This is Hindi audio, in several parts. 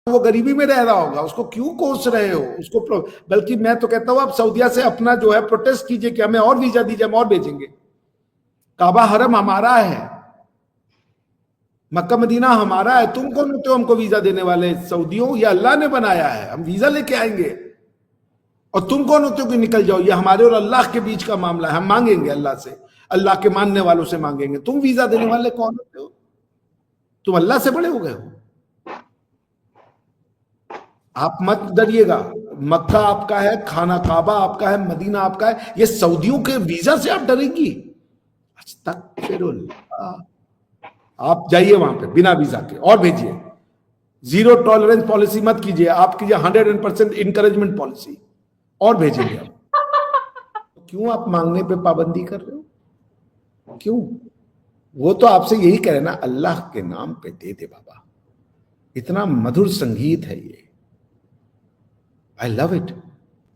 वो गरीबी में रह रहा होगा, उसको क्यों कोस रहे हो उसको? बल्कि मैं तो कहता हूं आप सऊदिया से अपना जो है प्रोटेस्ट कीजिए कि हमें और वीजा दीजिए, हम और भेजेंगे। काबा हरम हमारा है, मक्का मदीना हमारा है, तुम कौन होते हो हमको वीजा देने वाले? सऊदियों, ये अल्लाह ने बनाया है, हम वीजा लेके आएंगे। और तुम कौन होते हो कि निकल जाओ? ये हमारे और अल्लाह के बीच का मामला है, हम मांगेंगे अल्लाह से, अल्लाह के मानने वालों से मांगेंगे। तुम वीजा देने वाले कौन होते हो? तुम अल्लाह से बड़े हो गए हो? आप मत डरिएगा, मक्का आपका है, खाना काबा आपका है, मदीना आपका है। ये सऊदियों के वीजा से आप डरेंगी? अस्तगफिरुल्लाह। आप जाइए वहां पे बिना वीजा के और भेजिए। जीरो टॉलरेंस पॉलिसी मत कीजिए, आप कीजिए 100% इंकरेजमेंट पॉलिसी, और भेजेंगे हम। क्यों आप मांगने पे पाबंदी कर रहे हो? क्यों? वो तो आपसे यही कह रहे ना, अल्लाह के नाम पे दे दे बाबा। इतना मधुर संगीत है ये, आई लव इट।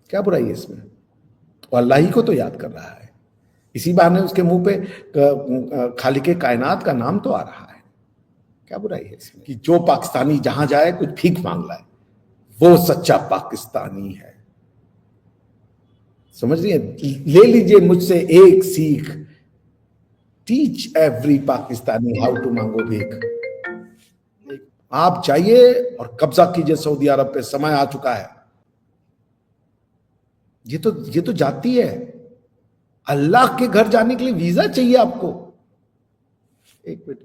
क्या बुराई है इसमें? तो अल्लाह ही को तो याद कर रहा है, इसी बहाने उसके मुंह पे खालिके कायनात का नाम तो आ रहा है। क्या बुराई है इसमें कि जो पाकिस्तानी जहां जाए कुछ भीख मांग लाए, वो सच्चा पाकिस्तानी है। समझ रही है? ले लीजिए मुझसे एक सीख, teach every Pakistani how to मांगो भीख। आप जाइए और कब्जा कीजिए सऊदी अरब पे, समय आ चुका है। ये तो जाती है। अल्लाह के घर जाने के लिए वीजा चाहिए आपको? एक मिनट,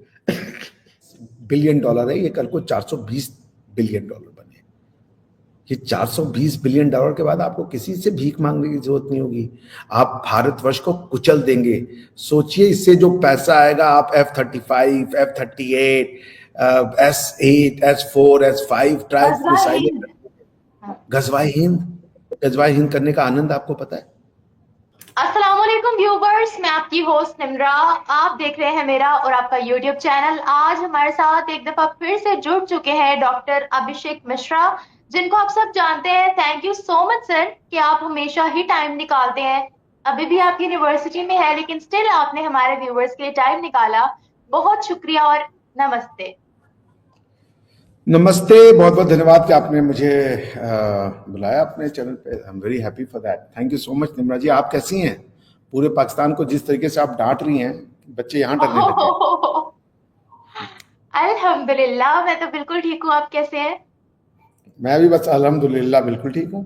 बिलियन डॉलर है ये, कल को 420 बिलियन डॉलर बने। ये 420 बिलियन डॉलर के बाद आपको किसी से भीख मांगने की जरूरत नहीं होगी, आप भारतवर्ष को कुचल देंगे। सोचिए, इससे जो पैसा आएगा, आप F-35, F-38, S-8, S-4, S-5 tribe मिसाइलें, गजवाए हिंद, गजवाए हिंद करने का आनंद आपको पता है? अस्सलाम वालेकुम व्यूवर्स, मैं आपकी होस्ट निम्रा। आप देख रहे हैं मेरा और आपका यूट्यूब चैनल। आज हमारे साथ एक दफा फिर से जुड़ चुके हैं डॉक्टर अभिषेक मिश्रा, जिनको आप सब जानते हैं। Thank you so much sir कि आप हमेशा ही टाइम निकालते हैं। अभी भी आप यूनिवर्सिटी में है लेकिन स्टिल आपने हमारे व्यूवर्स के लिए टाइम निकाला। बहुत शुक्रिया और नमस्ते। नमस्ते, बहुत बहुत धन्यवाद कि आपने मुझे बुलाया अपने चैनल पे। I am very happy for that. Thank you so much Nimra ji. आप कैसी हैं? पूरे पाकिस्तान को जिस तरीके से आप डांट रही हैं, बच्चे यहाँ डरने लग गए। अल्हम्दुलिल्लाह, मैं तो बिल्कुल ठीक हूँ। आप कैसे हैं? मैं भी बस अल्हम्दुलिल्लाह बिल्कुल ठीक हूँ।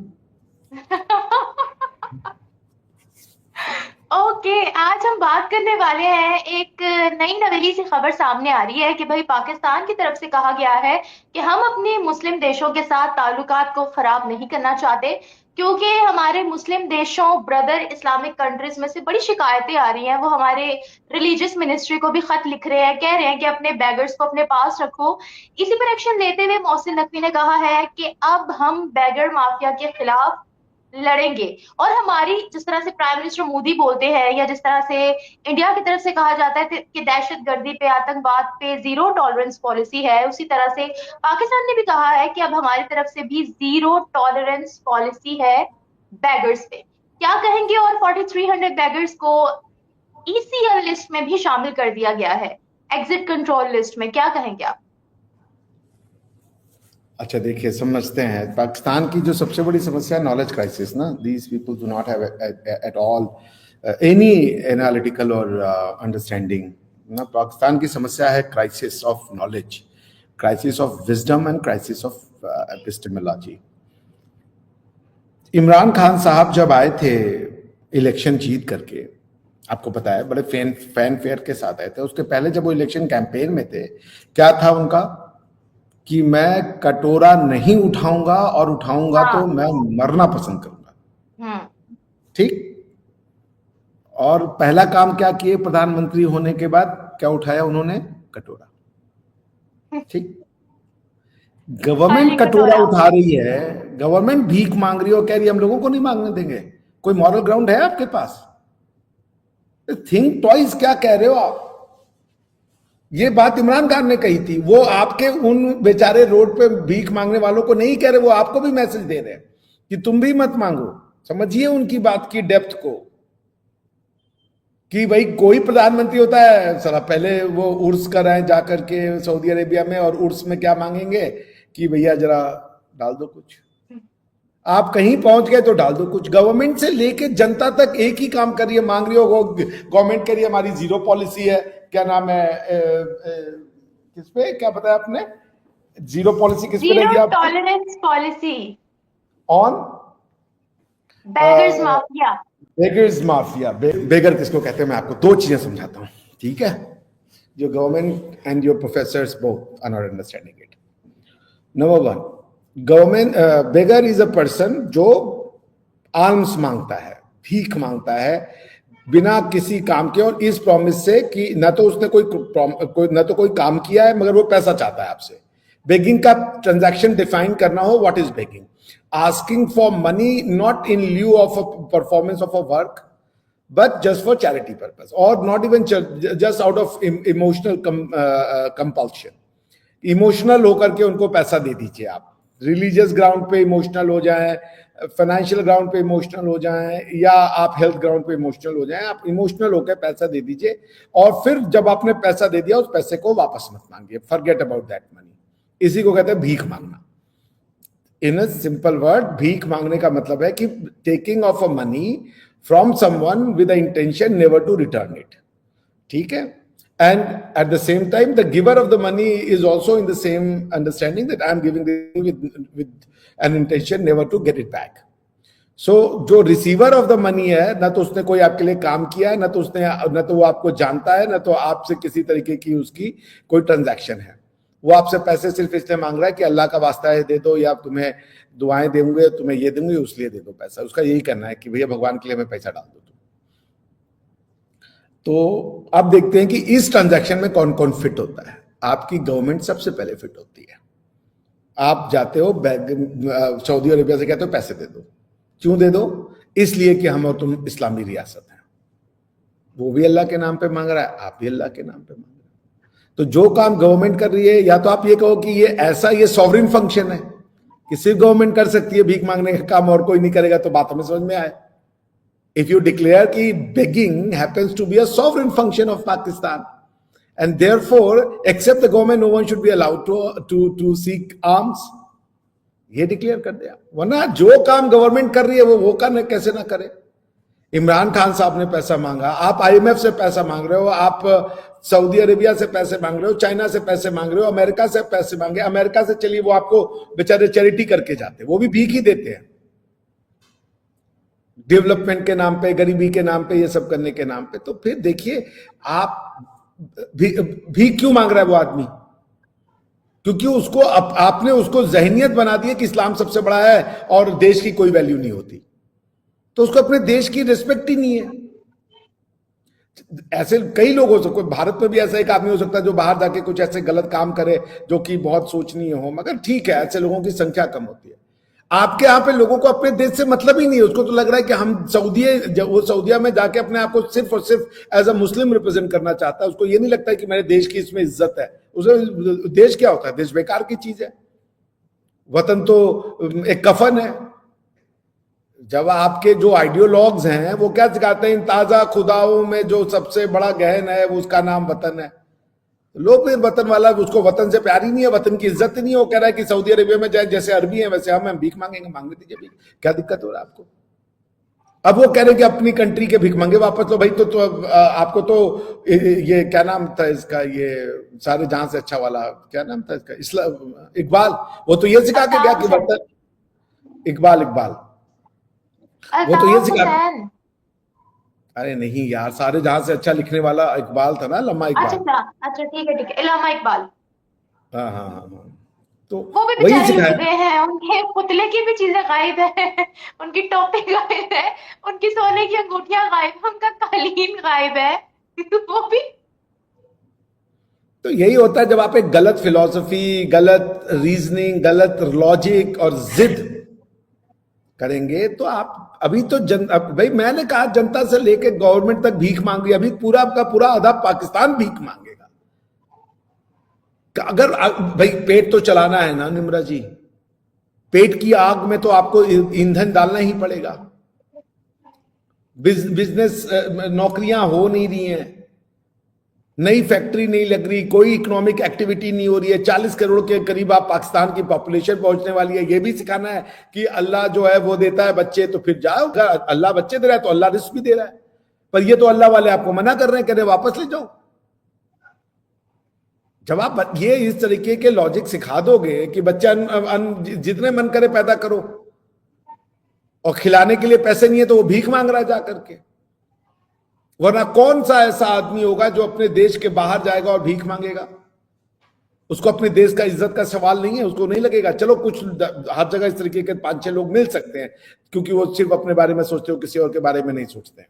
ओके, आज हम बात करने वाले हैं, एक नई नवेली सी खबर सामने आ रही है कि भाई पाकिस्तान की तरफ से कहा गया है कि हम अपने मुस्लिम देशों के साथ ताल्लुकात को खराब नहीं करना चाहते, क्योंकि हमारे मुस्लिम देशों, ब्रदर इस्लामिक कंट्रीज में से बड़ी शिकायतें आ रही हैं। वो हमारे रिलीजियस मिनिस्ट्री को भी खत लिख रहे हैं, कह रहे हैं कि अपने बैगर्स को अपने पास रखो। इसी पर एक्शन लेते हुए मोहसिन नकवी ने कहा है कि अब हम बैगर माफिया के खिलाफ लड़ेंगे। और हमारी, जिस तरह से प्राइम मिनिस्टर मोदी बोलते हैं या जिस तरह से इंडिया की तरफ से कहा जाता है कि दहशत गर्दी पे, आतंकवाद पे जीरो टॉलरेंस पॉलिसी है, उसी तरह से पाकिस्तान ने भी कहा है कि अब हमारी तरफ से भी जीरो टॉलरेंस पॉलिसी है बैगर्स पे। क्या कहेंगे? और 4300 बैगर्स को ईसीएल लिस्ट में भी शामिल कर दिया गया है, एग्जिट कंट्रोल लिस्ट में। क्या कहेंगे आप? अच्छा देखिए, समझते हैं पाकिस्तान की जो सबसे बड़ी समस्या है नॉलेज क्राइसिस ना। These people do not have at all any analytical और अंडरस्टैंडिंग ना। पाकिस्तान की समस्या है crisis of knowledge, crisis of wisdom and crisis of epistemology. Imran Khan साहब जब आए थे इलेक्शन जीत करके, आपको पता है बड़े फैन फेयर के साथ आए थे। उसके पहले जब वो इलेक्शन कैंपेन में थे, क्या था उनका कि मैं कटोरा नहीं उठाऊंगा, और उठाऊंगा तो हाँ। मैं मरना पसंद करूंगा। हम्म। ठीक। और पहला काम क्या किए प्रधानमंत्री होने के बाद? क्या उठाया उन्होंने? कटोरा। ठीक। गवर्नमेंट खाली कटोरा कटोरा। उठा रही है, गवर्नमेंट भीख मांग रही है और कह रही है हम लोगों को नहीं मांगने देंगे। कोई मॉरल ग्राउंड है आपके पास? थिंक ट्वाइस, क्या कह रहे हो आप? ये बात इमरान खान ने कही थी। वो आपके उन बेचारे रोड पे भीख मांगने वालों को नहीं कह रहे, वो आपको भी मैसेज दे रहे हैं कि तुम भी मत मांगो। समझिए उनकी बात की डेप्थ को, कि भाई कोई प्रधानमंत्री होता है साला पहले वो उर्स कराएं जाकर के सऊदी अरेबिया में, और उर्स में क्या मांगेंगे कि भैया जरा डाल दो कुछ, आप कहीं पहुंच गए तो डाल दो कुछ। गवर्नमेंट से लेके जनता तक एक ही काम कर रही है, मांग रही हो। गवर्नमेंट कह रही है हमारी जीरो पॉलिसी है, क्या नाम है, किस पे, क्या बताया आपने, जीरो पॉलिसी किस पे रहेगी जीरो आपकी? Tolerance policy on beggars mafia. Beggars mafia. Beggar किसको कहते हैं, मैं आपको दो चीजें समझाता हूं, ठीक है? जो government and your professors both are not understanding it. Number one, government beggar is a person जो आर्म्स मांगता है, भीख मांगता है बिना किसी काम के, और इस प्रॉमिस से कि ना तो उसने कोई काम किया है मगर वो पैसा चाहता है आपसे। बेगिंग का ट्रांजैक्शन डिफाइन करना हो, what is begging? Asking for money not in lieu of a performance of a work but just for charity purpose, or not even just out of emotional compulsion. Emotional होकर के उनको पैसा दे दीजिए आप, रिलीजियस ग्राउंड पे इमोशनल हो जाएं, फाइनेंशियल ग्राउंड पे इमोशनल हो जाएं, या आप हेल्थ ग्राउंड पे इमोशनल हो जाएं, आप इमोशनल होकर पैसा दे दीजिए, और फिर जब आपने पैसा दे दिया उस पैसे को वापस मत मांगिए, फॉरगेट अबाउट दैट मनी। इसी को कहते हैं भीख मांगना। इन अ सिंपल वर्ड, भीख मांगने का मतलब है कि taking of a money from someone with the intention never to return it, ठीक है? And at the same time, the giver of the money is also in the same understanding that I am giving with an intention never to get it back. So जो रिसीवर ऑफ द मनी है, ना तो उसने कोई आपके लिए काम किया है, ना तो वो आपको जानता है, ना तो आपसे किसी तरीके की उसकी कोई ट्रांजैक्शन है। वो आपसे पैसे सिर्फ इसलिए मांग रहा है कि अल्लाह का वास्ता है दे दो, या तुम्हें दुआएं देंगे, तुम्हें ये देंगे, उसलिए दे दो पैसा। उसका यही करना है कि भैया भगवान के लिए मैं पैसा डाल दो। तो अब देखते हैं कि इस ट्रांजैक्शन में कौन कौन फिट होता है। आपकी गवर्नमेंट सबसे पहले फिट होती है। आप जाते हो सऊदी अरेबिया से कहते हो पैसे दे दो। क्यों दे दो? इसलिए कि हम और तुम इस्लामी रियासत हैं। वो भी अल्लाह के नाम पे मांग रहा है, आप भी अल्लाह के नाम पे मांग रहे हो। तो जो काम गवर्नमेंट कर रही है, या तो आप ये कहो कि ये सॉवरेन फंक्शन है कि सिर्फ गवर्नमेंट कर सकती है भीख मांगने का काम, और कोई नहीं करेगा, तो बात हमें समझ में आए। If you declare कि begging happens to be a sovereign function of Pakistan, and therefore, except the government, no one should be allowed to seek arms, ये डिक्लेयर कर दिया। वरना जो काम गवर्नमेंट कर रही है वो करने कैसे ना करे। इमरान खान साहब ने पैसा मांगा, आप IMF से पैसा मांग रहे हो, आप सऊदी अरेबिया से पैसे मांग रहे हो, चाइना से पैसे मांग रहे हो, अमेरिका से पैसे मांगे। अमेरिका से चलिए, वो आपको बेचारे चैरिटी करके जाते, वो भी भीख ही देते हैं, डेवलपमेंट के नाम पे, गरीबी के नाम पे, ये सब करने के नाम पे। तो फिर देखिए, आप भी क्यों मांग रहा है वो आदमी? क्योंकि उसको आपने उसको जहनियत बना दी है कि इस्लाम सबसे बड़ा है और देश की कोई वैल्यू नहीं होती, तो उसको अपने देश की रिस्पेक्ट ही नहीं है। ऐसे कई लोग हो सकते, भारत में भी ऐसा एक आदमी हो सकता है जो बाहर जाके कुछ ऐसे गलत काम करे जो कि बहुत सोचनीय हो, मगर ठीक है, ऐसे लोगों की संख्या कम होती है। आपके यहाँ पे लोगों को अपने देश से मतलब ही नहीं है। उसको तो लग रहा है कि हम वो सऊदिया में जाके अपने आप को सिर्फ और सिर्फ एज अ मुस्लिम रिप्रेजेंट करना चाहता है। उसको ये नहीं लगता है कि मेरे देश की इसमें इज्जत है। उसे देश क्या होता है? देश बेकार की चीज है। वतन तो एक कफन है। जब आपके जो आइडियोलॉग्स हैं वो क्या सिखाते हैं, इन ताजा खुदाओं में जो सबसे बड़ा गहन है वो उसका नाम वतन है। लोग फिर वतन वाला, उसको वतन से प्यार ही नहीं है, वतन की इज्जत ही नहीं है। वो कह रहा है कि सऊदी अरेबिया में जाए, जैसे अरबी है वैसे हम भीख मांगेंगे, मांगने दीजिए भीख, क्या दिक्कत हो रहा है आपको? अब वो कह रहे हैं कि अपनी कंट्री के भीख मांगे वापस लो भाई। तो आपको तो ये क्या नाम था इसका, ये सारे जहां से अच्छा वाला क्या नाम था इसका, इकबाल, वो तो ये सिखा के गया कि वतन, इकबाल वो तो ये सिखा, अरे नहीं यार, सारे जहां से अच्छा लिखने वाला इकबाल था ना, लम्मा इकबाल। अच्छा ठीक है, इल्लामा इकबाल। हाँ। तो वो भी बेचारे लुट गए हैं, उनके पुतले की भी चीजें गायब है, उनकी टोपी गायब है, उनकी सोने की अंगूठियां गायब है, उनका कालीन गायब है। वो भी तो यही होता है जब आप एक गलत फिलॉसफी, गलत रीजनिंग, गलत लॉजिक और जिद करेंगे। तो आप अभी तो भाई मैंने कहा जनता से लेकर गवर्नमेंट तक भीख मांग रही है। अभी पूरा का पूरा आधा पाकिस्तान भीख मांगेगा। अगर भाई पेट तो चलाना है ना निम्रा जी, पेट की आग में तो आपको ईंधन डालना ही पड़ेगा। बिजनेस, नौकरियां हो नहीं रही हैं, नई फैक्ट्री नहीं लग रही, कोई इकोनॉमिक एक्टिविटी नहीं हो रही है, 40 करोड़ के करीब आप पाकिस्तान की पॉपुलेशन पहुंचने वाली है। ये भी सिखाना है कि अल्लाह जो है वो देता है बच्चे, तो फिर जाओ, अल्लाह बच्चे दे रहा है तो अल्लाह रिस्क भी दे रहा है। पर ये तो अल्लाह वाले आपको मना कर रहे हैं, कह रहे वापस ले जाओ। जब आप ये इस तरीके के लॉजिक सिखा दोगे कि बच्चा जितने मन करे पैदा करो, और खिलाने के लिए पैसे नहीं है तो वो भीख मांग रहा है जा करके, वरना कौन सा ऐसा आदमी होगा जो अपने देश के बाहर जाएगा और भीख मांगेगा? उसको अपने देश का इज्जत का सवाल नहीं है, उसको नहीं लगेगा। चलो कुछ हर जगह इस तरीके के 5-6 लोग मिल सकते हैं, क्योंकि वो सिर्फ अपने बारे में सोचते हो, किसी और के बारे में नहीं सोचते हैं।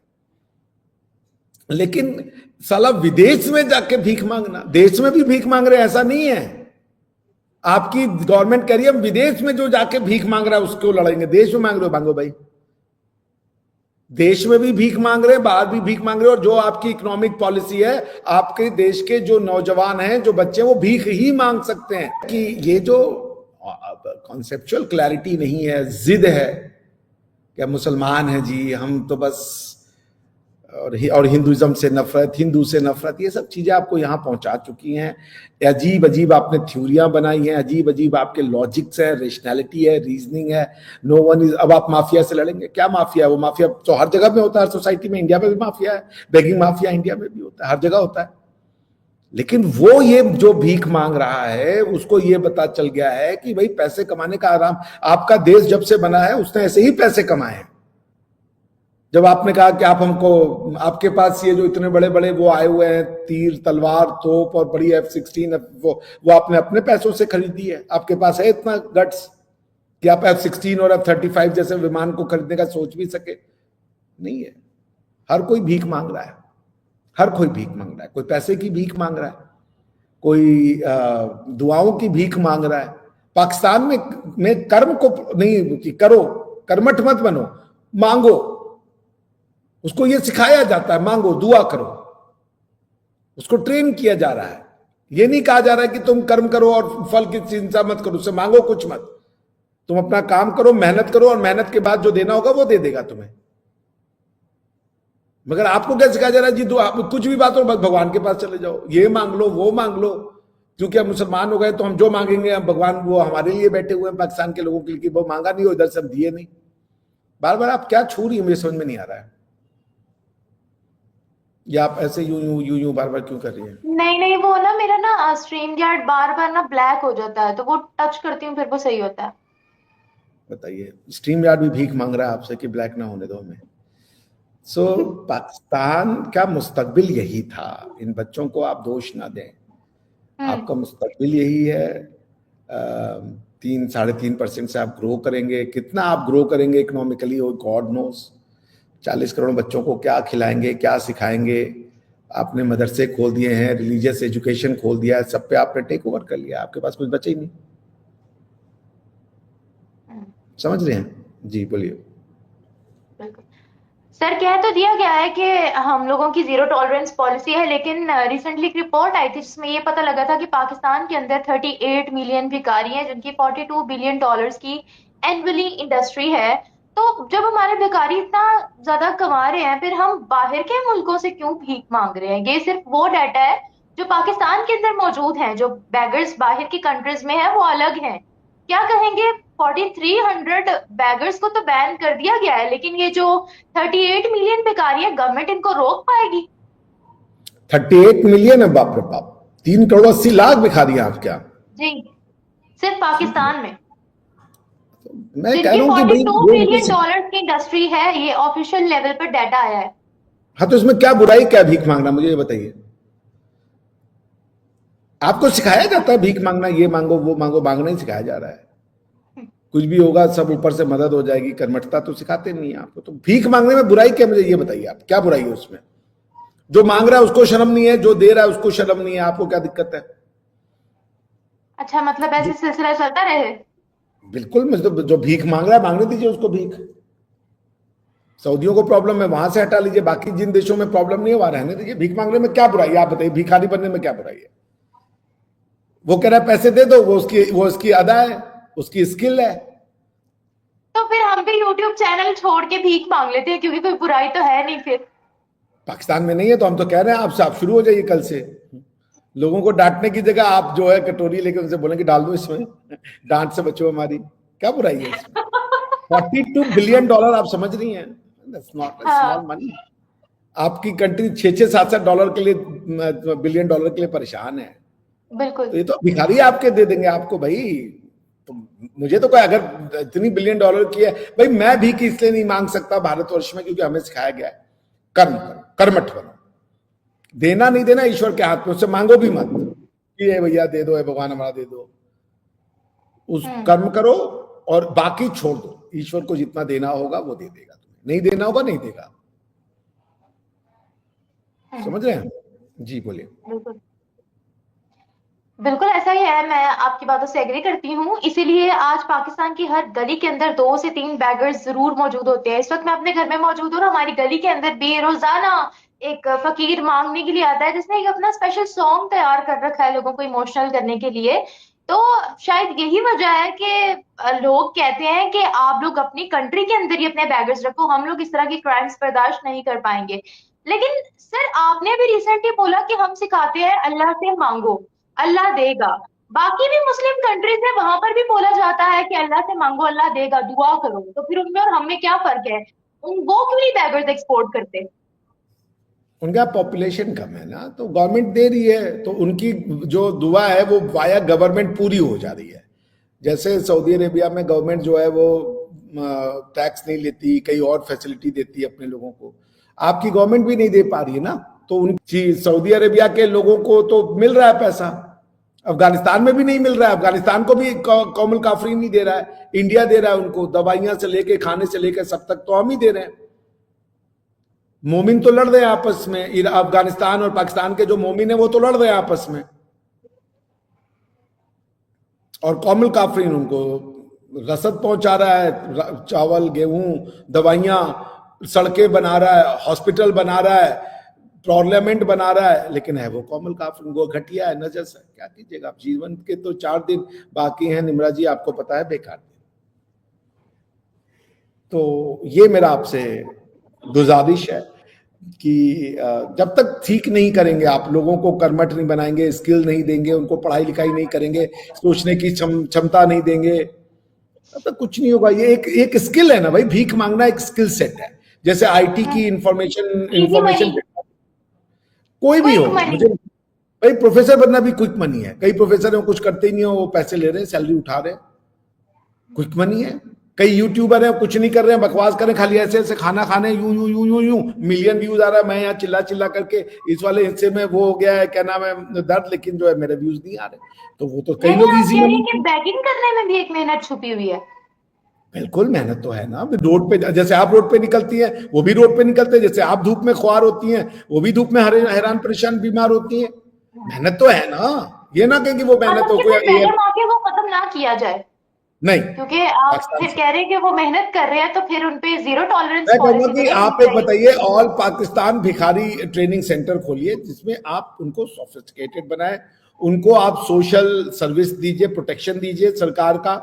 लेकिन साला विदेश में जाके भीख मांगना, देश में भी भीख मांग रहे हैं ऐसा नहीं है। आपकी गवर्नमेंट कह रही है विदेश में जो जाके भीख मांग रहा है उसको लड़ेंगे। देश में मांग रहे हो, मांगो भाई। देश में भी भीख मांग रहे हैं, बाहर भी भीख मांग रहे हो। और जो आपकी इकोनॉमिक पॉलिसी है, आपके देश के जो नौजवान हैं, जो बच्चे, वो भीख ही मांग सकते हैं। कि ये जो कॉन्सेप्चुअल क्लैरिटी नहीं है, जिद है कि मुसलमान हैं जी हम तो बस, और हिंदुइज्म से नफरत, हिंदू से नफरत, ये सब चीजें आपको यहां पहुंचा चुकी हैं। अजीब अजीब आपने थ्योरियां बनाई हैं, अजीब अजीब आपके लॉजिक्स है, रेशनैलिटी है, रीजनिंग है। नो वन इज, अब आप माफिया से लड़ेंगे? क्या माफिया है? वो माफिया तो हर जगह में होता है, हर सोसाइटी में। इंडिया में भी माफिया है, बेगिंग माफिया इंडिया में भी होता है, हर जगह होता है। लेकिन वो ये जो भीख मांग रहा है, उसको ये पता चल गया है कि भाई पैसे कमाने का आराम, आपका देश जब से बना है उसने ऐसे ही पैसे कमाए हैं। जब आपने कहा कि आप हमको, आपके पास ये जो इतने बड़े बड़े वो आए हुए हैं, तीर, तलवार, तोप और बड़ी F-16, वो आपने अपने पैसों से खरीदी है। आपके पास है इतना गट्स कि आप F-16 और F-35 जैसे विमान को खरीदने का सोच भी सके? नहीं है। हर कोई भीख मांग रहा है, हर कोई भीख मांग रहा है। कोई पैसे की भीख मांग रहा है, कोई दुआओं की भीख मांग रहा है। पाकिस्तान में कर्म को नहीं कि करो, कर्मठ मत बनो, मांगो। उसको ये सिखाया जाता है, मांगो, दुआ करो। उसको ट्रेन किया जा रहा है। ये नहीं कहा जा रहा है कि तुम कर्म करो और फल की चिंता मत करो, उससे मांगो कुछ मत। तुम अपना काम करो, मेहनत करो, और मेहनत के बाद जो देना होगा वो दे देगा तुम्हें। मगर आपको क्या सिखाया जा रहा है जी? दुआ, कुछ भी बात हो बस भगवान के पास चले जाओ, ये मांग लो, वो मांग लो। क्योंकि हम मुसलमान हो गए तो हम जो मांगेंगे, हम भगवान वो हमारे लिए बैठे हुए हैं, पाकिस्तान के लोगों के लिए। वो मांगा नहीं हो, इधर से हम दिए नहीं। बार बार आप क्या छू रही है, मुझे समझ में नहीं आ रहा है। या आप ऐसे यूं बार बार क्यों कर रही हैं? नहीं, वो ना मेरा ना स्ट्रीम यार्ड बार बार ना ब्लैक हो जाता है, तो वो टच करती हूँ फिर वो सही होता है। बताइए, स्ट्रीम यार्ड भी भीख मांग रहा है आपसे कि ब्लैक ना होने दो हमें। पाकिस्तान का मुस्तकबिल यही था। इन बच्चों को आप दोष ना दें। आपका मुस्तकबिल यही है। 3-3.5% से आप ग्रो करेंगे। कितना आप ग्रो करेंगे इकोनॉमिकली, गॉड नोस। 40 करोड़ बच्चों को क्या खिलाएंगे, क्या सिखाएंगे? आपने मदरसे खोल दिए हैं, रिलीजियस एजुकेशन खोल दिया है, सब पे आपने टेक ओवर कर लिया। आपके पास कुछ बचा ही नहीं। समझ रहे हैं जी? बोलिए। सर, कह तो दिया गया है कि हम लोगों की जीरो टॉलरेंस पॉलिसी है, लेकिन रिसेंटली एक रिपोर्ट आई थी जिसमें ये पता लगा था कि पाकिस्तान के अंदर 38 मिलियन भिखारी हैं, जिनकी $42 बिलियन की एनुअली इंडस्ट्री है। तो जब हमारे भिखारी इतना ज्यादा कमा रहे हैं, फिर हम बाहर के मुल्कों से क्यों भीख मांग रहे हैं? ये सिर्फ वो डाटा है जो पाकिस्तान के अंदर मौजूद है। जो बैगर्स बाहर की कंट्रीज में है वो अलग हैं। क्या कहेंगे? 4300 बैगर्स को तो बैन कर दिया गया है, लेकिन ये जो 38 मिलियन भिखारी है, गवर्नमेंट इनको रोक पाएगी? 38 मिलियन है? बाप रे बाप, 3 करोड़ 80 लाख भिखारी हैं आप क्या? जी, सिर्फ पाकिस्तान में, मैं कह जिनकी रहा हूं कि भाई $42 बिलियन की इंडस्ट्री है। ये ऑफिशियल लेवल पर डाटा आया है। हाँ, तो इसमें क्या बुराई, क्या भीख मांगना, मुझे ये बताइए। आपको सिखाया जाता है भीख मांगना, ये मांगो, वो मांगो, मांगना ही सिखाया जा रहा है। कुछ भी होगा सब ऊपर से मदद हो जाएगी, कर्मठता तो सिखाते नहीं है आपको। तो भीख मांगने में बुराई क्या, मुझे ये बताइए आप, क्या बुराई है उसमें? जो मांग रहा है उसको शर्म नहीं है, जो दे रहा है उसको शर्म नहीं है, आपको क्या दिक्कत है? अच्छा, मतलब ऐसे सिलसिला चलता रहे? बिल्कुल, मतलब जो भीख मांग रहा है मांगने दीजिए उसको भीख। सऊदियों को प्रॉब्लम है, वहां से हटा लीजिए। बाकी जिन देशों में प्रॉब्लम नहीं है वहां रहने दीजिए। भीख मांगने में क्या बुराई है, आप बताइए। भिखारी बनने में क्या बुराई है? वो कह रहा है पैसे दे दो, वो उसकी अदा है, उसकी स्किल है। तो फिर हम भी YouTube चैनल छोड़ के भीख मांग लेते हैं, क्योंकि कोई बुराई तो है नहीं फिर। पाकिस्तान में नहीं है तो हम तो कह रहे हैं आपसे, आप शुरू हो जाइए कल से। लोगों को डांटने की जगह आप जो है कटोरी लेके उनसे बोलेंगे डाल दो इसमें, डांट से बचो हमारी, क्या बुराई है इसमें। $42 बिलियन आप समझ रही हैं, that's not a small money. आपकी कंट्री 6-7 डॉलर के लिए, बिलियन डॉलर के लिए परेशान है। बिल्कुल। तो ये तो भिखारी आपके दे देंगे आपको भाई। तो मुझे तो कोई अगर इतनी $1 बिलियन की है भाई, मैं भी कि इसलिए नहीं मांग सकता भारतवर्ष में, क्योंकि हमें सिखाया गया है कर्म करो, कर्मठ बनो। देना नहीं देना ईश्वर के हाथ में, उससे मांगो भी मत कि ये भैया दे दो, भगवान हमारा दे दो। उस कर्म करो और बाकी छोड़ दो। ईश्वर को जितना देना होगा वो दे देगा, तुम्हें नहीं देना होगा नहीं देगा। समझ रहे हैं? जी बोलिए। बिल्कुल बिल्कुल ऐसा ही है, मैं आपकी बातों से एग्री करती हूँ। इसीलिए आज पाकिस्तान की हर गली के अंदर 2 से 3 बैगर्स जरूर मौजूद होते हैं। इस वक्त मैं अपने घर में मौजूद हूँ और हमारी गली के अंदर भी रोजाना एक फकीर मांगने के लिए आता है, जिसने एक अपना स्पेशल सॉन्ग तैयार कर रखा है लोगों को इमोशनल करने के लिए। तो शायद यही वजह है कि लोग कहते हैं कि आप लोग अपनी कंट्री के अंदर ही अपने बैगर्स रखो, हम लोग इस तरह की क्राइम्स बर्दाश्त नहीं कर पाएंगे। लेकिन सर, आपने भी रिसेंटली बोला कि हम सिखाते हैं अल्लाह से मांगो, अल्लाह देगा। बाकी भी मुस्लिम कंट्रीज है, वहां पर भी बोला जाता है कि अल्लाह से मांगो अल्लाह देगा, दुआ करो। तो फिर उनमें और हमें क्या फर्क है? वो क्यों नहीं बैगर्स एक्सपोर्ट करते? उनका पॉपुलेशन कम है ना, तो गवर्नमेंट दे रही है, तो उनकी जो दुआ है वो वाया गवर्नमेंट पूरी हो जा रही है। जैसे सऊदी अरेबिया में गवर्नमेंट जो है वो टैक्स नहीं लेती, कई और फैसिलिटी देती है अपने लोगों को, आपकी गवर्नमेंट भी नहीं दे पा रही है ना। तो उनकी सऊदी अरेबिया के लोगों को तो मिल रहा है पैसा, अफगानिस्तान में भी नहीं मिल रहा है, अफगानिस्तान को भी कौमुल काफरी नहीं दे रहा है, इंडिया दे रहा है उनको, दवाइयां से लेके खाने से लेके सब तक तो हम ही दे रहे हैं। मोमिन तो लड़ रहे हैं आपस में, अफगानिस्तान और पाकिस्तान के जो मोमिन है वो तो लड़ रहे हैं आपस में, और कौमुल काफरीन उनको रसद पहुंचा रहा है, चावल गेहूं दवाइयां, सड़कें बना रहा है, हॉस्पिटल बना रहा है, पार्लियामेंट बना रहा है, लेकिन है वो कौमुल काफरीन, वो घटिया है नजर से। क्या कीजिएगा आप, जीवन के तो 4 दिन बाकी हैं निम्रा जी, आपको पता है, बेकार। तो ये मेरा आपसे गुजारिश है कि जब तक ठीक नहीं करेंगे, आप लोगों को कर्मठ नहीं बनाएंगे, स्किल नहीं देंगे, उनको पढ़ाई लिखाई नहीं करेंगे, सोचने की क्षमता नहीं देंगे, तब तक कुछ नहीं होगा। ये एक स्किल है ना भाई, भीख मांगना एक स्किल सेट है। जैसे आईटी की इंफॉर्मेशन कोई भी हो, मुझे भाई प्रोफेसर बनना भी क्विक मनी है। कई प्रोफेसर हैं कुछ करते ही नहीं हो, वो पैसे ले रहे हैं, सैलरी उठा रहे हैं, क्विक मनी है। कई यूट्यूबर हैं कुछ नहीं कर रहे हैं, बकवास करें, खाली ऐसे ऐसे खाना खाने, यूं यूं यूं यूं यूं, मिलियन व्यूज आ रहा है, मैं यहाँ चिल्ला चिल्ला करके इस वाले हिस्से में वो हो गया है, क्या नाम है, दर्द, लेकिन जो है मेरे व्यूज नहीं आ रहे। तो वो तो कई लोग इजी मनी। बैगिंग करने में भी एक मेहनत छुपी हुई है। बिल्कुल मेहनत तो है ना, रोड पे जैसे आप रोड पे निकलती है वो भी रोड पे निकलते हैं, जैसे आप धूप में ख्वार होती हैं वो भी धूप में हैरान परेशान बीमार होती हैं। मेहनत तो है ना, ये ना कहें कि वो मेहनत हो कोई वो खत्म ना किया जाए नहीं, क्योंकि आप फिर कह रहे हैं कि वो मेहनत कर रहे हैं, तो फिर उनपे जीरो टॉलरेंस मैं कहूंगा कि आप एक बताइए, ऑल पाकिस्तान भिखारी ट्रेनिंग सेंटर खोलिए, जिसमें आप उनको सोफिस्टिकेटेड बनाए, उनको आप सोशल सर्विस दीजिए, प्रोटेक्शन दीजिए सरकार का,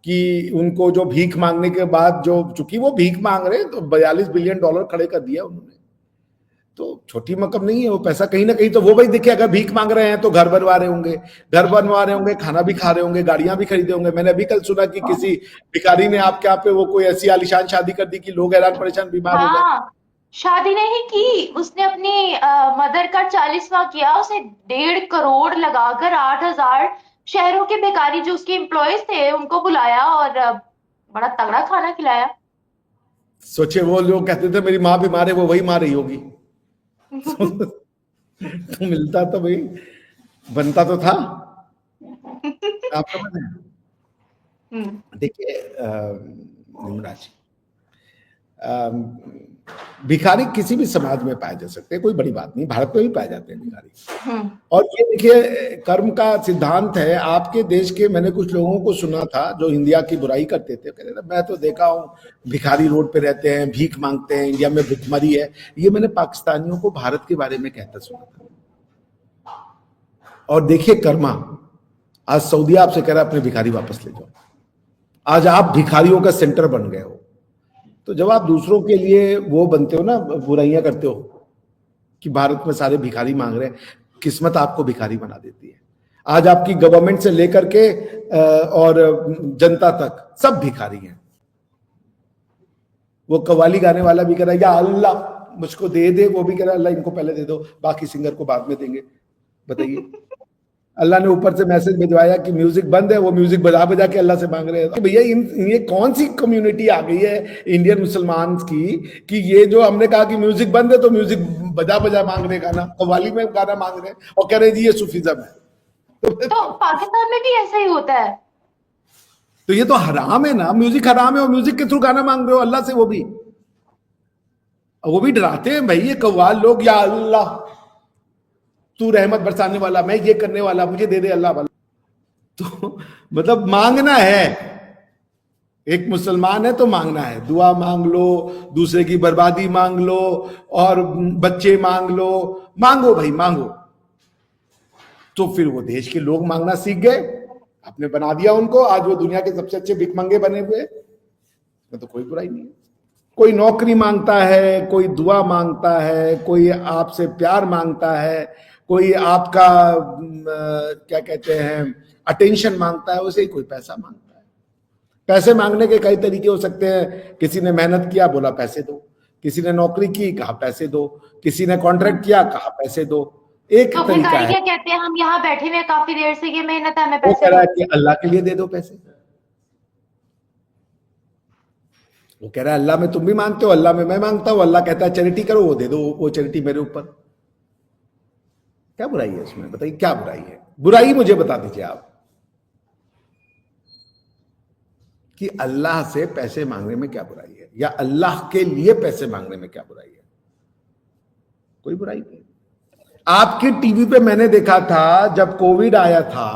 कि उनको जो भीख मांगने के बाद, जो चूंकि वो भीख मांग रहे हैं, तो $42 बिलियन खड़े कर दिया उन्होंने, तो छोटी रकम नहीं है वो पैसा। कहीं ना कहीं तो वो भाई देखिए, अगर भीख मांग रहे हैं तो घर बनवा रहे होंगे, खाना भी खा रहे होंगे, गाड़ियां भी खरीदे होंगे। मैंने अभी कल सुना कि किसी भिखारी ने आपके यहाँ पे वो कोई ऐसी आलिशान शादी कर दी कि लोग हैरान परेशान बीमार हो गए। शादी नहीं की उसने, अपनी मदर का 40वां किया, उसे 1.5 करोड़ लगाकर 8,000 शहरों के भिखारी जो उसके एम्प्लॉयज थे उनको बुलाया और बड़ा तगड़ा खाना खिलाया। सोचे वो लोग कहते थे मेरी माँ बीमार है, वो वही माँ रही होगी। तो मिलता तो भाई, बनता तो था। आप समझ रहे हैं? देखिए निमराज, भिखारी किसी भी समाज में पाए जा सकते हैं, कोई बड़ी बात नहीं, भारत में भी पाए जाते हैं भिखारी। और ये देखिए कर्म का सिद्धांत है आपके देश के। मैंने कुछ लोगों को सुना था जो इंडिया की बुराई करते थे, कहते थे मैं तो देखा हूँ भिखारी रोड पे रहते हैं, भीख मांगते हैं, इंडिया में भुखमरी है। ये मैंने पाकिस्तानियों को भारत के बारे में कहता सुना था। और देखिए कर्मा, आज सऊदी आपसे कह रहा है अपने भिखारी वापस ले जाओ, आज आप भिखारियों का सेंटर बन गए हो। तो जब आप दूसरों के लिए वो बनते हो ना, बुराइयां करते हो, कि भारत में सारे भिखारी मांग रहे हैं। किस्मत आपको भिखारी बना देती है। आज आपकी गवर्नमेंट से लेकर के और जनता तक सब भिखारी हैं। वो कव्वाली गाने वाला भी कह रहा है या अल्लाह मुझको दे दे, वो भी कह रहा है अल्लाह इनको पहले दे दो, बाकी सिंगर को बाद में देंगे। बताइए, अल्लाह ने ऊपर से मैसेज भिजवाया कि म्यूजिक बंद है, वो म्यूजिक बजा बजा के अल्लाह से मांग रहे हैं। तो भैया ये कौन सी कम्युनिटी आ गई है इंडियन मुसलमान की कि ये जो हमने कहा कि म्यूजिक बंद है तो म्यूजिक बजा बजा मांग रहे गाना, कव्वाली में गाना मांग रहे हैं और कह रहे जी ये सूफीज्म है। तो पाकिस्तान में भी ऐसा ही होता है। तो ये तो हराम है ना, म्यूजिक हराम है और म्यूजिक के थ्रू गाना मांग रहे हो अल्लाह से, वो भी डराते हैं भाई ये कव्वाल लोग, या अल्लाह तू रहमत बरसाने वाला, मैं ये करने वाला, मुझे दे दे अल्लाह वाला। तो मतलब मांगना है, एक मुसलमान है तो मांगना है, दुआ मांग लो, दूसरे की बर्बादी मांग लो और बच्चे मांग लो, मांगो भाई मांगो। तो फिर वो देश के लोग मांगना सीख गए, आपने बना दिया उनको, आज वो दुनिया के सबसे अच्छे भिखमंगे बने हुए। इसमें तो कोई बुराई नहीं है। कोई नौकरी मांगता है, कोई दुआ मांगता है, कोई आपसे प्यार मांगता है, कोई आपका क्या कहते हैं अटेंशन मांगता है, उसे ही कोई पैसा मांगता है। पैसे मांगने के कई तरीके हो सकते हैं। किसी ने मेहनत किया, बोला पैसे दो, किसी ने नौकरी की, कहा पैसे दो, किसी ने कॉन्ट्रैक्ट किया, कहा पैसे दो। एक तो तरीका है, क्या कहते हैं, हम यहाँ बैठे हुए काफी देर से, ये मेहनत है, हमें वो पैसे कह रहा है दो। कि अल्लाह के लिए दे दो पैसे। वो कह रहा है अल्लाह में तुम भी मांगते हो, अल्लाह में मैं मांगता हूं, अल्लाह कहता है चैरिटी करो, वो दे दो, वो चैरिटी मेरे ऊपर। क्या बुराई है उसमें, बताइए क्या बुराई है? बुराई मुझे बता दीजिए आप कि अल्लाह से पैसे मांगने में क्या बुराई है, या अल्लाह के लिए पैसे मांगने में क्या बुराई है? कोई बुराई नहीं। आपकी टीवी पे मैंने देखा था जब कोविड आया था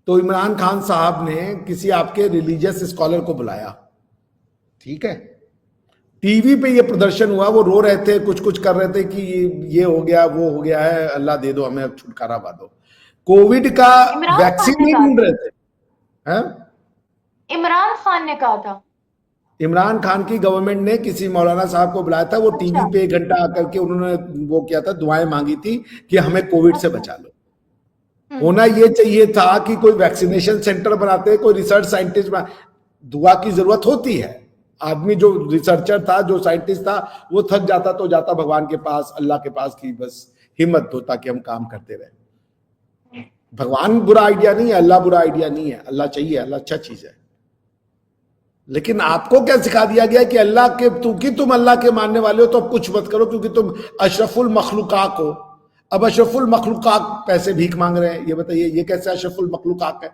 तो इमरान खान साहब ने किसी आपके रिलीजियस स्कॉलर को बुलाया, ठीक है, टीवी पे ये प्रदर्शन हुआ, वो रो रहे थे, कुछ कुछ कर रहे थे कि ये हो गया, वो हो गया है, अल्लाह दे दो हमें, अब छुटकारा पा दो। कोविड का वैक्सीन नहीं ढूंढ रहे थे, हैं? इमरान खान ने कहा था। इमरान खान की गवर्नमेंट ने किसी मौलाना साहब को बुलाया था, वो टीवी पे 1 घंटा आकर के उन्होंने वो किया था, दुआएं मांगी थी कि हमें कोविड से बचा लो। होना ये चाहिए था कि कोई वैक्सीनेशन सेंटर बनाते, कोई रिसर्च साइंटिस्ट, दुआ की जरूरत होती है। आदमी जो रिसर्चर था, जो साइंटिस्ट था, वो थक जाता तो जाता भगवान के पास, अल्लाह के पास, की बस हिम्मत हो ताकि हम काम करते रहे। भगवान बुरा आइडिया नहीं है, अल्लाह बुरा आइडिया नहीं है, अल्लाह चाहिए, अल्लाह अच्छा चीज है। लेकिन आपको क्या सिखा दिया गया कि अल्लाह के तुम अल्लाह के मानने वाले हो तो अब कुछ मत करो क्योंकि तुम अशरफुल मखलूकात हो। अब अशरफुल मखलूकात पैसे भीख मांग रहे हैं, ये बताइए ये कैसे अशरफुल मखलूकात है?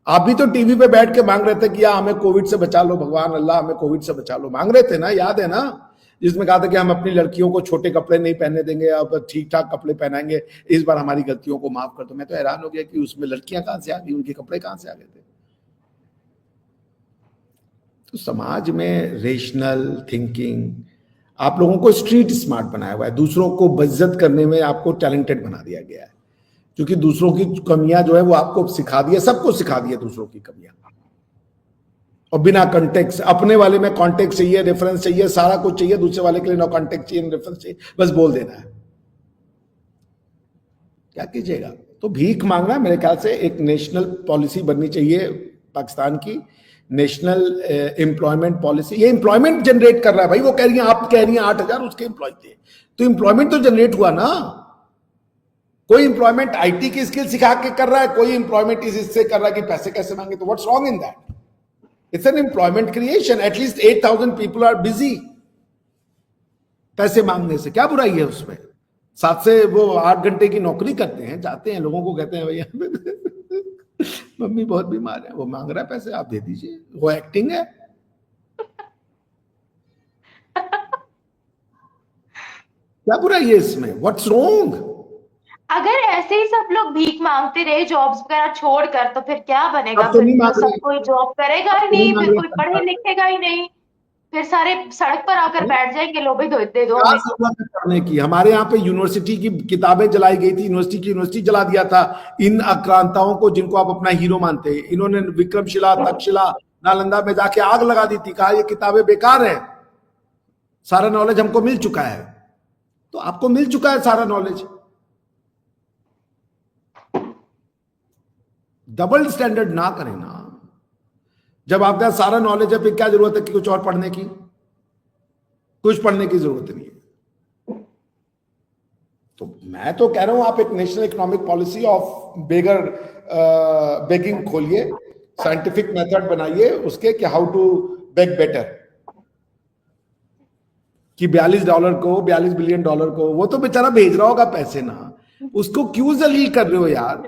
आप भी तो टीवी पे बैठ के मांग रहे थे कि या हमें कोविड से बचा लो, भगवान अल्लाह हमें कोविड से बचा लो, मांग रहे थे ना, याद है ना? जिसमें कहा था कि हम अपनी लड़कियों को छोटे कपड़े नहीं पहनने देंगे, अब ठीक ठाक कपड़े पहनाएंगे, इस बार हमारी गलतियों को माफ कर दो। मैं तो हैरान हो गया कि उसमें लड़कियां कहां से आ गई, उनके कपड़े कहां से आ गए थे? तो समाज में रेशनल थिंकिंग, आप लोगों को स्ट्रीट स्मार्ट बनाया हुआ है, दूसरों को बेइज्जत करने में आपको टैलेंटेड बना दिया गया है, क्योंकि दूसरों की कमियां जो है वो आपको सिखा दिया, सबको सिखा दिया दूसरों की कमियां, और बिना कॉन्टेक्स्ट। अपने वाले में कॉन्टेक्स्ट चाहिए, रेफरेंस चाहिए, सारा कुछ चाहिए, दूसरे वाले के लिए नो कॉन्टेक्स्ट चाहिए, रेफरेंस चाहिए, बस बोल देना है। क्या कीजिएगा? तो भीख मांगना मेरे ख्याल से एक नेशनल पॉलिसी बननी चाहिए पाकिस्तान की, नेशनल एम्प्लॉयमेंट पॉलिसी। ये एम्प्लॉयमेंट जनरेट कर रहा है भाई, वो कह रही है, आप कह रही हैं 8,000 उसके एम्प्लॉय थे, तो एम्प्लॉयमेंट तो जनरेट हुआ ना। कोई एम्प्लॉयमेंट आईटी की स्किल सिखा के कर रहा है, कोई एम्प्लॉयमेंट इससे कर रहा है कि पैसे कैसे मांगे, तो what's wrong in that? It's an employment creation. At least 8,000 people are busy. पैसे मांगने से क्या बुराई है उसमें? 7 से वो 8 घंटे की नौकरी करते हैं, जाते हैं, लोगों को कहते हैं भैया मम्मी बहुत बीमार है, वो मांग रहा है पैसे, आप दे दीजिए, वो एक्टिंग है। क्या बुराई है इसमें? What's wrong? अगर ऐसे ही सब लोग भीख मांगते रहे जॉब्स वगैरह छोड़कर, तो फिर क्या बनेगा? अब तो नहीं फिर मांग तो रहे, सब कोई जॉब करेगा ही अब तो नहीं नहीं, मांग फिर कोई रहे। पढ़े लिखेगा ही नहीं, फिर सारे सड़क पर आकर बैठ जाएंगे, लो भाई दे दो क्या हमें। जरूरत है पढ़ने की? हमारे यहाँ पे यूनिवर्सिटी की किताबें जलाई गई थी, यूनिवर्सिटी जला दिया था इन आक्रांताओं को जिनको आप अपना हीरो मानते हैं। इन्होंने विक्रमशिला, तक्षशिला, नालंदा में जाके आग लगा दी थी, कहा ये किताबें बेकार है, सारा नॉलेज हमको मिल चुका है। तो आपको मिल चुका है सारा नॉलेज। डबल स्टैंडर्ड ना करें ना। जब आपके पास सारा नॉलेज है फिर क्या जरूरत है कि कुछ और पढ़ने की? कुछ पढ़ने की जरूरत नहीं है। तो मैं तो कह रहा हूं आप एक national economic policy of begging खोलिए, साइंटिफिक मेथड बनाइए उसके कि हाउ टू बेग बेटर, कि $42 बिलियन को वो तो बेचारा भेज रहा होगा पैसे ना, उसको क्यों जलील कर रहे हो यार?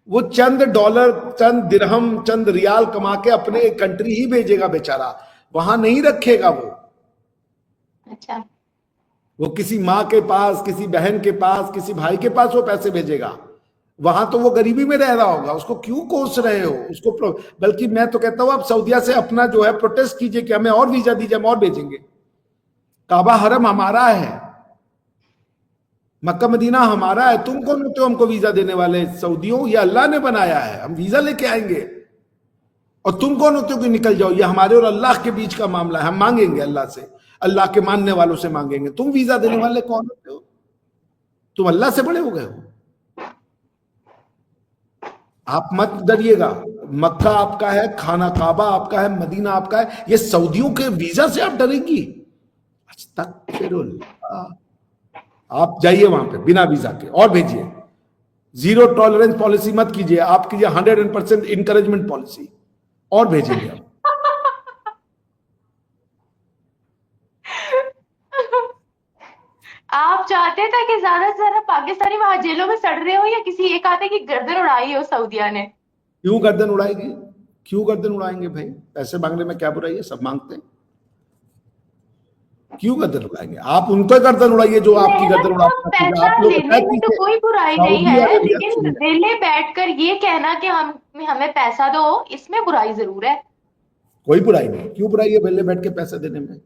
वो चंद डॉलर, चंद दिरहम, चंद रियाल कमा के अपने कंट्री ही भेजेगा बेचारा, वहां नहीं रखेगा वो। अच्छा, वो किसी माँ के पास, किसी बहन के पास, किसी भाई के पास वो पैसे भेजेगा, वहां तो वो गरीबी में रह रहा होगा। उसको क्यों कोस रहे हो उसको? बल्कि मैं तो कहता हूं आप सऊदिया से अपना जो है प्रोटेस्ट कीजिए कि हमें और वीजा दीजिए, हम और भेजेंगे। काबा हरम हमारा है, मक्का मदीना हमारा है, तुम कौन होते हो हमको वीजा देने वाले? सऊदियों, ये अल्लाह ने बनाया है, हम वीजा लेके आएंगे। और तुम कौन होते हो कि निकल जाओ? ये हमारे और अल्लाह के बीच का मामला है, हम मांगेंगे अल्लाह से, अल्लाह के मानने वालों से मांगेंगे। तुम वीजा देने वाले कौन होते हो? तुम अल्लाह से बड़े हो गए हो। आप मत डरिएगा, मक्का आपका है, खाना काबा आपका है, मदीना आपका है। ये सऊदियों के वीजा से आप डरेंगी? अस्तगफिरुल्लाह। आप जाइए वहां पे बिना वीजा के और भेजिए। जीरो टॉलरेंस पॉलिसी मत कीजिए, आप कीजिए 100% इंकरेजमेंट पॉलिसी और भेजेंगे हम। आप चाहते थे कि ज्यादा से ज्यादा पाकिस्तानी वहां जेलों में सड़ रहे हो, या किसी एक आधे की गर्दन उड़ाई हो सऊदिया ने? क्यों गर्दन उड़ाएगी? क्यों गर्दन उड़ाएंगे भाई? पैसे मांगने में क्या बुराई है? सब मांगते हैं, क्यों गर्दन उड़ाएंगे? आप उनको गर्दन उड़ाइए जो आपकी गर्दन मतलब उड़ाते। पैसा आप लोग लेने में तो कोई बुराई नहीं सऊदी है, अरबिया, लेकिन सुनिए, वेले बैठकर ये कहना कि हम हमें पैसा दो, इसमें बुराई जरूर है। कोई बुराई नहीं। क्यों बुराई है बेले बैठ के पैसे देने में?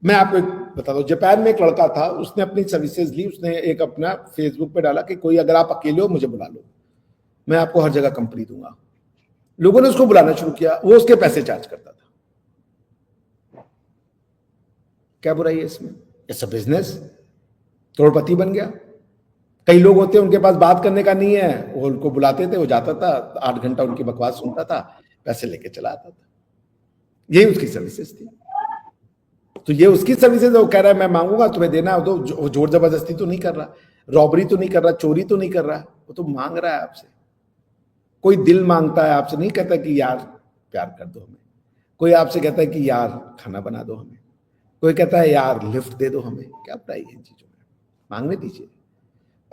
मैं आपको एक बता दूं, जापान में एक लड़का था, उसने अपनी सर्विसेज ली, उसने एक अपना फेसबुक पे डाला कि कोई अगर आप अकेले हो मुझे बुला लो, मैं आपको हर जगह कंपनी दूंगा। लोगों ने उसको बुलाना शुरू किया, वो उसके पैसे चार्ज करता था। क्या बुराई है इसमें? इट्स अ बिजनेस, करोड़पति बन गया। कई लोग होते हैं उनके पास बात करने का नहीं है, वो उनको बुलाते थे, वो जाता था 8 घंटा उनकी बकवास सुनता था, पैसे लेके चला आता था। यही उसकी सर्विसेज थी। तो ये उसकी सर्विसेज, वो कह रहा है मैं मांगूंगा तुम्हें देना, तो जोर जबरदस्ती तो नहीं कर रहा, रॉबरी तो नहीं कर रहा, चोरी तो नहीं कर रहा, वो तो मांग रहा है आपसे। कोई दिल मांगता है आपसे, नहीं कहता कि यार प्यार कर दो हमें। कोई आपसे कहता है कि यार खाना बना दो हमें। कोई कहता है यार लिफ्ट दे दो हमें। क्या बुराई है इन चीजों में? मांगने दीजिए।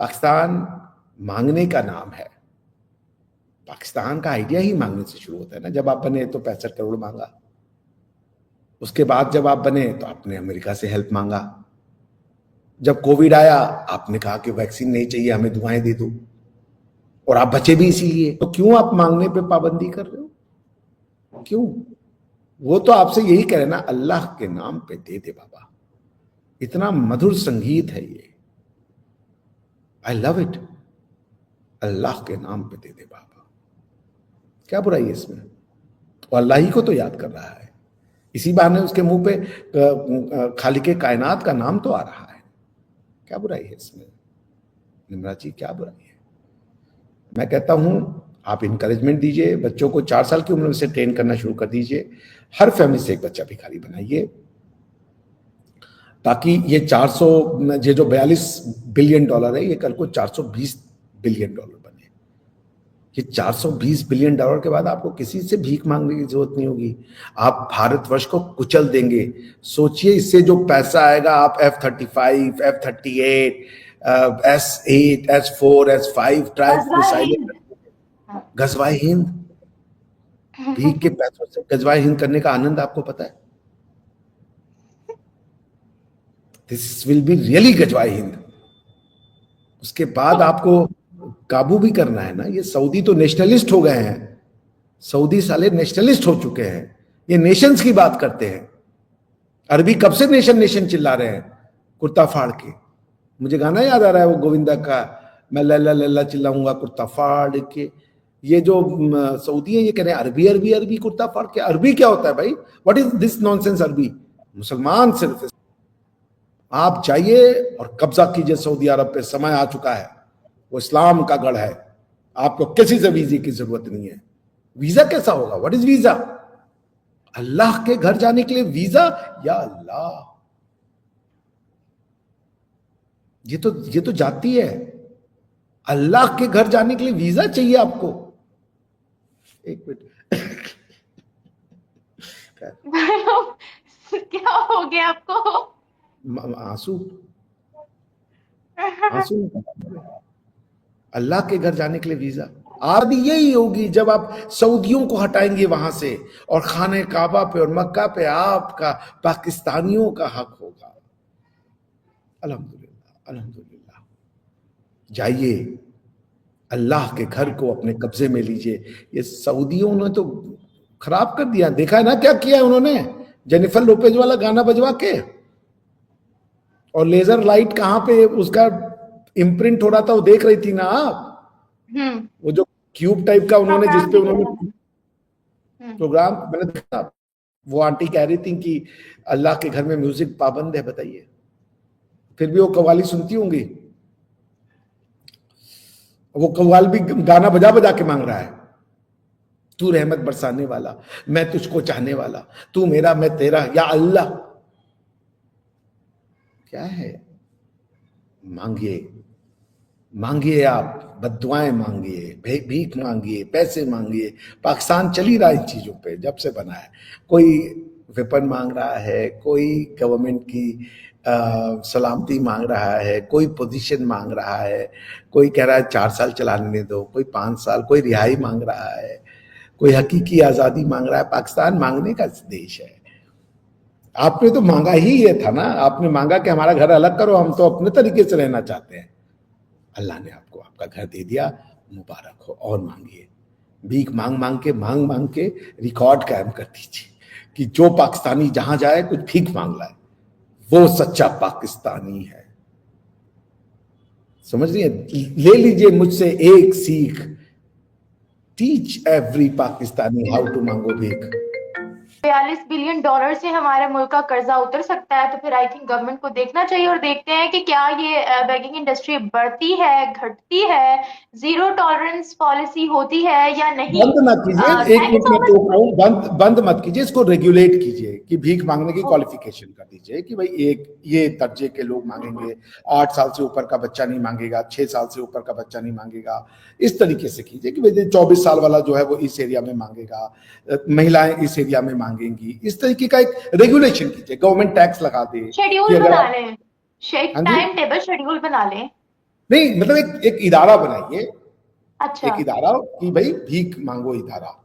पाकिस्तान मांगने का नाम है। पाकिस्तान का आइडिया ही मांगने से शुरू होता है ना। जब आप बने तो 65 करोड़ मांगा, उसके बाद जब आप बने तो आपने अमेरिका से हेल्प मांगा। जब कोविड आया आपने कहा कि वैक्सीन नहीं चाहिए, हमें दुआएं दे दो, और आप बचे भी इसीलिए। तो क्यों आप मांगने पे पाबंदी कर रहे हो? क्यों? वो तो आपसे यही कह रहे ना, अल्लाह के नाम पे दे दे बाबा। इतना मधुर संगीत है ये, आई लव इट। अल्लाह के नाम पे दे दे बाबा, क्या बुराई है इसमें? तो अल्लाह ही को तो याद कर रहा है, इसी बहाने उसके मुंह पे खालिके कायनात का नाम तो आ रहा है। क्या बुराई है इसमें निम्रा जी? क्या बुराई है? मैं कहता हूं आप इंकरेजमेंट दीजिए, बच्चों को 4 साल की उम्र से ट्रेन करना शुरू कर दीजिए। हर फैमिली से एक बच्चा भिखारी बनाइए, ताकि ये 400, ये जो $42 बिलियन है, ये कल को $420 बिलियन बने। ये $420 बिलियन के बाद आपको किसी से भीख मांगने की जरूरत नहीं होगी। आप भारतवर्ष को कुचल देंगे। सोचिए, इससे जो पैसा आएगा, आप F-35, F-38, S-8, S-4, S-5 tribe मिसाइलें, गजवाए हिंद। भीख के पैसों से गजवाए हिंद करने का आनंद आपको पता है? This will be really Ghazwae Hind. उसके बाद आपको काबू भी करना है ना। ये सऊदी तो नेशनलिस्ट हो गए हैं, सऊदी साले नेशनलिस्ट हो चुके हैं। ये नेशंस की बात करते हैं। अरबी कब से नेशन नेशन चिल्ला रहे हैं कुर्ता फाड़ के। मुझे गाना याद आ रहा है वो गोविंदा का, मैं लल्ला लल्ला चिल्लाऊंगा कुर्ता फाड़ के। ये जो सऊदी है ये कह रहे हैं अरबी अरबी अरबी कुर्ता फाड़ के। अरबी क्या होता है भाई? व्हाट इज दिस नॉनसेंस अरबी? मुसलमान सिर्फ आप जाइए और कब्जा कीजिए सऊदी अरब पे, समय आ चुका है, वो इस्लाम का गढ़ है, आपको किसी से वीजे की जरूरत नहीं है। वीजा कैसा होगा? What is visa? अल्लाह के घर जाने के लिए वीजा? या अल्लाह, ये तो जाती है। अल्लाह के घर जाने के लिए वीजा चाहिए आपको? एक मिनट। क्या हो गया आपको? आंसू, आंसू। अल्लाह के घर जाने के लिए वीजा आदि यही होगी जब आप सऊदियों को हटाएंगे वहां से, और खाने काबा पे और मक्का पे आपका पाकिस्तानियों का हक होगा। अल्हम्दुलिल्लाह, अल्हम्दुलिल्लाह। जाइए, अल्लाह के घर को अपने कब्जे में लीजिए। ये सऊदियों ने तो खराब कर दिया, देखा है ना क्या किया है उन्होंने? जेनिफर लोपेज वाला गाना बजवा के, और लेजर लाइट कहां पे उसका इम्प्रिंट हो रहा था वो देख रही थी ना आप? वो जो क्यूब टाइप का उन्होंने, जिसपे उन्होंने प्रोग्राम, मैंने देखा, वो आंटी कह रही थी कि अल्लाह के घर में म्यूजिक पाबंद है। बताइए, फिर भी वो कव्वाली सुनती होंगी। वो कव्वाल भी गाना बजा बजा के मांग रहा है, तू रहमत बरसाने वाला, मैं तुझको चाहने वाला, तू मेरा मैं तेरा, या अल्लाह। क्या है? मांगिए, मांगिए, आप बद्दुआएं मांगिए, भीख मांगिए, पैसे मांगिए। पाकिस्तान चल ही रहा है इन चीजों पे जब से बना है। कोई वेपन मांग रहा है, कोई गवर्नमेंट की सलामती मांग रहा है, कोई पोजीशन मांग रहा है, कोई कह रहा है 4 साल चलाने दो, कोई 5 साल, कोई रिहाई मांग रहा है, कोई हकीकी आजादी मांग रहा है। पाकिस्तान मांगने का देश है। आपने तो मांगा ही ये था ना, आपने मांगा कि हमारा घर अलग करो, हम तो अपने तरीके से रहना चाहते हैं। अल्लाह ने आपको आपका घर दे दिया, मुबारक हो। और मांगिए, भीख मांग मांग के रिकॉर्ड कायम कर दीजिए कि जो पाकिस्तानी जहां जाए कुछ भीख मांग लाए, वो सच्चा पाकिस्तानी है। समझ रही है? ले लीजिए मुझसे एक सीख, teach every Pakistani how to मांगो भीख। $42 बिलियन से हमारे मुल्क का कर्जा उतर सकता है, तो फिर आई थिंक गवर्नमेंट को देखना चाहिए। और देखते हैं कि क्या ये बैंकिंग इंडस्ट्री बढ़ती है, घटती है, जीरो टॉलरेंस पॉलिसी होती है या नहीं। बंद मत कीजिए, एक थैंक यू मिनट सो में मच। टोक रहा हूं, बंद मत कीजिए, इसको रेगुलेट कीजिए कि भीख मांगने की क्वालिफिकेशन कर दीजिए कि भाई एक ये दर्जे के लोग मांगेंगे, 8 साल से ऊपर का बच्चा नहीं मांगेगा, 6 साल से ऊपर का बच्चा नहीं मांगेगा। इस तरीके से कीजिए कि भाई 24 साल वाला जो है वो इस एरिया में मांगेगा, महिलाएं इस एरिया में मांगेंगी। इस तरीके का एक रेगुलेशन कीजिए, गवर्नमेंट टैक्स लगा दे कि शेड्यूल अगर बना आप, लें, हाँ जी, टाइम टेबल शेड्यूल बना लें। नहीं मतलब एक इदारा बनाइए, अच्छा, एक इदारा कि भाई भीख मांगो इदारा,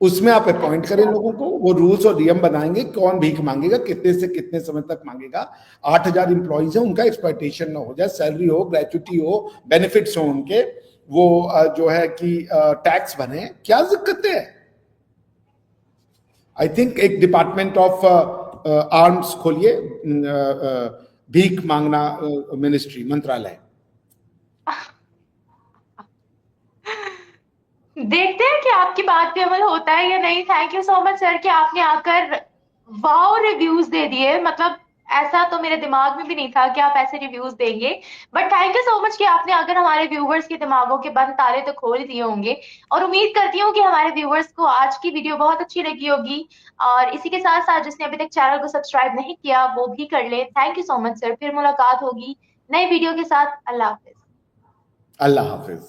उसमें आप अपॉइंट करें अच्छा। लोगों को, वो रूल्स और नियम बनाएंगे कौन भीख मांगेगा, कितने से कितने समय तक मांगेगा। 8,000 इंप्लॉइज है, उनका एक्सप्लॉइटेशन ना हो जाए, सैलरी हो, ग्रेचुटी हो, बेनिफिट्स हो उनके, वो जो है कि टैक्स बने, क्या दिक्कत है? आई थिंक एक डिपार्टमेंट ऑफ आर्म्स खोलिए, भीख मांगना मिनिस्ट्री, मंत्रालय। देखते हैं कि आपकी बात पे अमल होता है या नहीं। Thank you so much sir कि आपने आकर वाओ रिव्यूज दे दिए। मतलब ऐसा तो मेरे दिमाग में भी नहीं था कि आप ऐसे रिव्यूज देंगे। But thank you so much कि आपने अगर हमारे व्यूवर्स के दिमागों के बंद ताले तो खोल दिए होंगे। और उम्मीद करती हूँ कि हमारे व्यूवर्स को आज की वीडियो बहुत अच्छी लगी होगी। और इसी के साथ साथ जिसने अभी तक चैनल को सब्सक्राइब नहीं किया वो भी कर ले। Thank you so much sir. फिर मुलाकात होगी नई वीडियो के साथ। अल्लाह हाफिज। अल्लाह हाफिज।